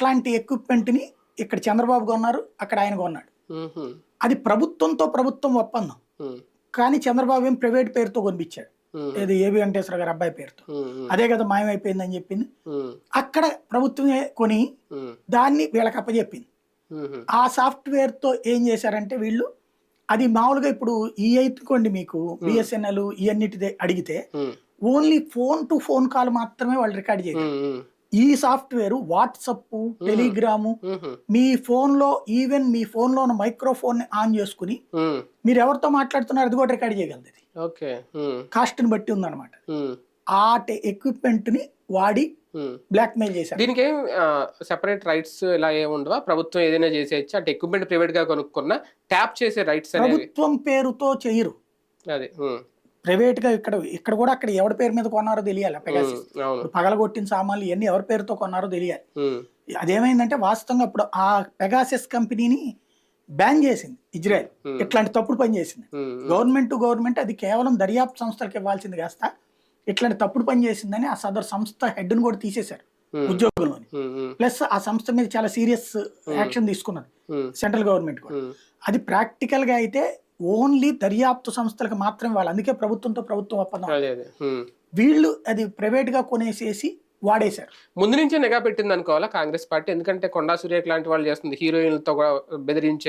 అట్లాంటి ఎక్విప్మెంట్ని ఇక్కడ చంద్రబాబు కొన్నారు, అక్కడ ఆయన కొన్నాడు. అది ప్రభుత్వంతో ప్రభుత్వం ఒప్పందం, కానీ చంద్రబాబు ఏం ప్రైవేట్ పేరుతో కొనిపించాడు. ఏది ఏబి వెంకటేశ్వర గారి అబ్బాయి పేరుతో. అదే కదా మాయమైపోయిందని చెప్పింది. అక్కడ ప్రభుత్వమే కొని దాన్ని వీళ్ళకి అప్పచెప్పింది. ఆ సాఫ్ట్వేర్ తో ఏం చేశారంటే వీళ్ళు, అది మామూలుగా ఇప్పుడు ఈ అయితేకోండి మీకు బిఎస్ఎన్ఎల్ ఇవన్నిటిదే అడిగితే only phone to phone call మాత్రమే వాళ్ళు రికార్డ్ చేయగలరు. ఈ సాఫ్ట్వేర్ వాట్సప్, టెలిగ్రాము, మీ ఫోన్ లో ఈవెన్ మీ ఫోన్ లో ఉన్న మైక్రోఫోన్ ఆన్ చేసుకుని మీరు ఎవరితో మాట్లాడుతున్నారు అది కూడా రికార్డ్ చేయగలదు. కాస్ట్ ని బట్టి ఉందన్నమాట. ఆ ఎక్విప్మెంట్ ని వాడి బ్లాక్ మెయిల్ చేశారు. దీనికి ఏం సెపరేట్ రైట్స్ ఇలా ఏముండవా? ప్రభుత్వం ఏదైనా చేసేయచ్చు, అంటే ఎక్విప్మెంట్ ప్రైవేట్ గా కొనుక్కున్నా ట్యాప్ చేసే రైట్స్ ప్రభుత్వం పేరుతో చేయరు. అదే ప్రైవేట్ గా ఇక్కడ కూడా అక్కడ ఎవరి పేరు మీద కొన్నారో తెలియాలి. పెగాసిస్ పగలగొట్టిన సామాన్లు ఇవన్నీ ఎవరి పేరుతో కొన్నారో తెలియాలి. అదేమైందంటే వాస్తవంగా ఇప్పుడు ఆ పెగాసిస్ కంపెనీని బ్యాన్ చేసింది ఇజ్రాయెల్. ఇట్లాంటి తప్పుడు పని చేసింది. గవర్నమెంట్ అది కేవలం దర్యాప్తు సంస్థలకు ఇవ్వాల్సింది కాస్త ఇట్లాంటి తప్పుడు పని చేసిందని ఆ సదరు సంస్థ హెడ్ ను కూడా తీసేశారు ఉద్యోగంలోని. ప్లస్ ఆ సంస్థ మీద చాలా సీరియస్ యాక్షన్ తీసుకున్నది సెంట్రల్ గవర్నమెంట్ కూడా. అది ప్రాక్టికల్ గా అయితే ఓన్లీ దర్యాప్తు సంస్థలకు మాత్రమే వాళ్ళు. అందుకే ప్రభుత్వంతో ప్రభుత్వం ఒప్పందం. వీళ్ళు అది ప్రైవేట్ గా కొనేసేసి వాడేశారు. ముందు నుంచే నిఘా పెట్టింది అనుకోవాలా కాంగ్రెస్ పార్టీ? ఎందుకంటే కొండా సురేఖ లాంటి వాళ్ళు చేస్తుంది, హీరోయిన్లతో బెదిరించే